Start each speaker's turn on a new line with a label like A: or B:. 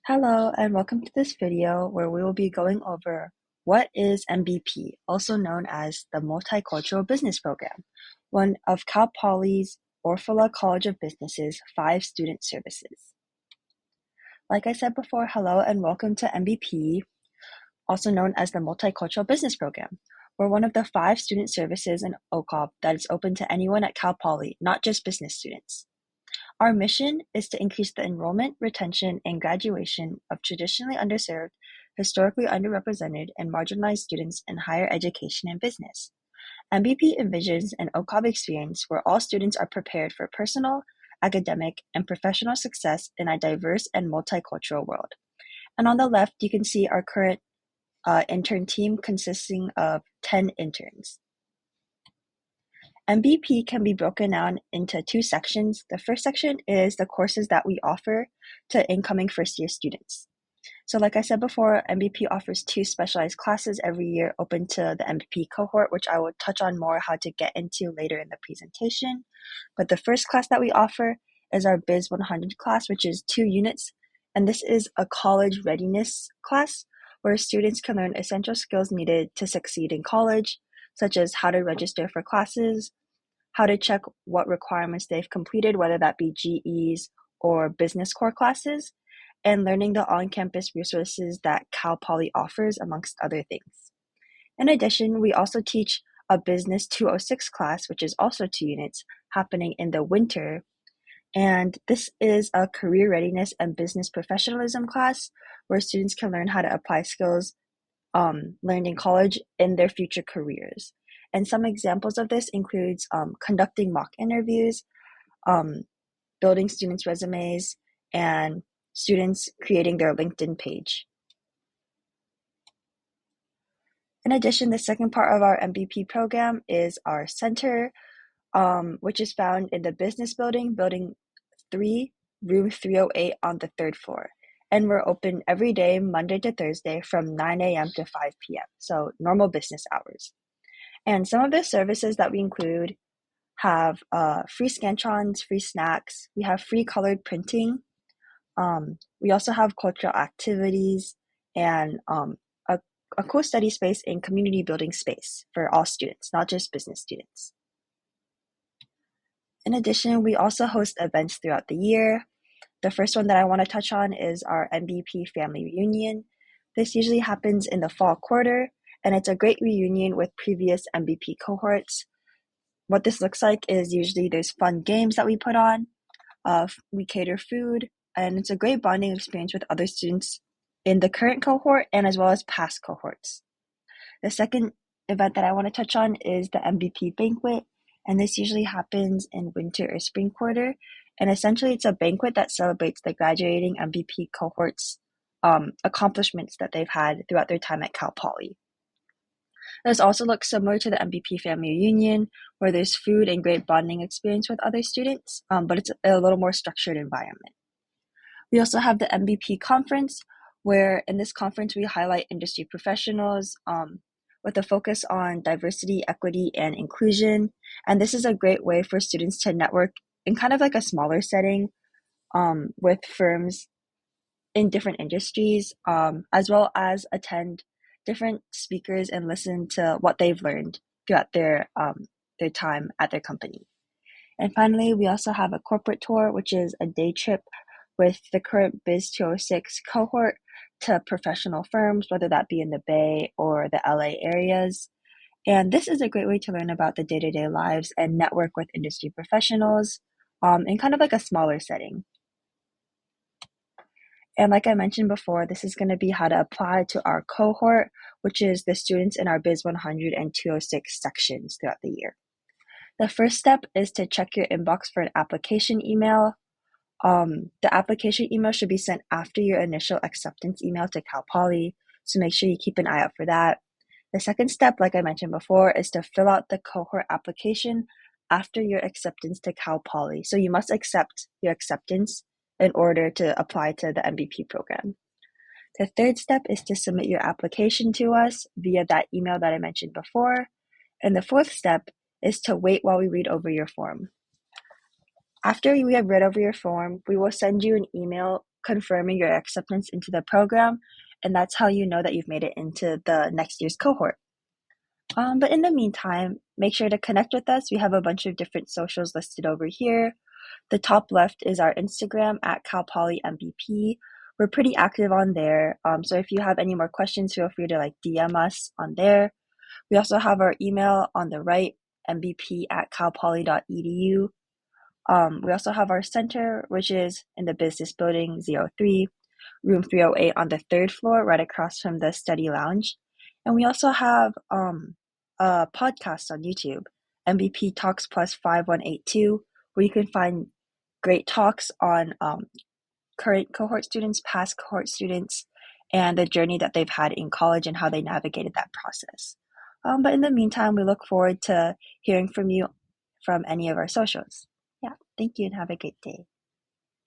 A: Hello and welcome to this video where we will be going over what is MBP, also known as the Multicultural Business Program, one of Cal Poly's Orfalea College of Business's 5 student services. Like I said before, hello and welcome to MBP, also known as the Multicultural Business Program. We're one of the 5 student services in OCOB that is open to anyone at Cal Poly, not just business students. Our mission is to increase the enrollment, retention, and graduation of traditionally underserved, historically underrepresented, and marginalized students in higher education and business. MBP envisions an OCOB experience where all students are prepared for personal, academic, and professional success in a diverse and multicultural world. And on the left, you can see our current intern team consisting of 10 interns. MBP can be broken down into 2 sections. The first section is the courses that we offer to incoming first-year students. So like I said before, MBP offers 2 specialized classes every year open to the MBP cohort, which I will touch on more how to get into later in the presentation. But the first class that we offer is our Biz 100 class, which is 2 units. And this is a college readiness class where students can learn essential skills needed to succeed in college, such as how to register for classes, how to check what requirements they've completed, whether that be GEs or business core classes, and learning the on-campus resources that Cal Poly offers, amongst other things. In addition, we also teach a Business 206 class, which is also 2 units, happening in the winter. And this is a career readiness and business professionalism class where students can learn how to apply skills learned in college in their future careers. And some examples of this includes conducting mock interviews, building students' resumes, and students creating their LinkedIn page. In addition, the second part of our MBP program is our center, which is found in the business building, building 3, room 308 on the 3rd floor. And we're open every day, Monday to Thursday from 9 a.m. to 5 p.m., so normal business hours. And some of the services that we include have free Scantrons, free snacks. We have free colored printing. We also have cultural activities and a cool study space and community building space for all students, not just business students. In addition, we also host events throughout the year. The first one that I want to touch on is our MBP family reunion. This usually happens in the fall quarter, and it's a great reunion with previous MBP cohorts. What this looks like is usually there's fun games that we put on, we cater food, and it's a great bonding experience with other students in the current cohort and as well as past cohorts. The second event that I want to touch on is the MBP banquet, and this usually happens in winter or spring quarter. And essentially, it's a banquet that celebrates the graduating MBP cohorts' accomplishments that they've had throughout their time at Cal Poly. This also looks similar to the MBP family reunion, where there's food and great bonding experience with other students, but it's a little more structured environment. We also have the MBP conference, where in this conference we highlight industry professionals with a focus on diversity, equity, and inclusion. And this is a great way for students to network in kind of like a smaller setting with firms in different industries, as well as attend different speakers and listen to what they've learned throughout their time at their company. And finally, we also have a corporate tour, which is a day trip with the current Biz 206 cohort to professional firms, whether that be in the Bay or the LA areas. And this is a great way to learn about the day-to-day lives and network with industry professionals in kind of like a smaller setting. And like I mentioned before, this is going to be how to apply to our cohort, which is the students in our Biz 100 and 206 sections throughout the year. The first step is to check your inbox for an application email. The application email should be sent after your initial acceptance email to Cal Poly, so make sure you keep an eye out for that. The second step, like I mentioned before, is to fill out the cohort application after your acceptance to Cal Poly. So you must accept your acceptance in order to apply to the MBP program. The third step is to submit your application to us via that email that I mentioned before. And the fourth step is to wait while we read over your form. After we have read over your form, we will send you an email confirming your acceptance into the program, and that's how you know that you've made it into the next year's cohort. But in the meantime, make sure to connect with us. We have a bunch of different socials listed over here. The top left is our Instagram at Cal Poly MBP. We're pretty active on there. So if you have any more questions, feel free to DM us on there. We also have our email on the right, mbp@calpoly.edu. We also have our center, which is in the business building 03, room 308 on the third floor, right across from the study lounge. And we also have a podcast on YouTube, MBP Talks Plus 5182, where you can find great talks on current cohort students, past cohort students, and the journey that they've had in college and how they navigated that process. But in the meantime, we look forward to hearing from you from any of our socials. Yeah, thank you and have a great day.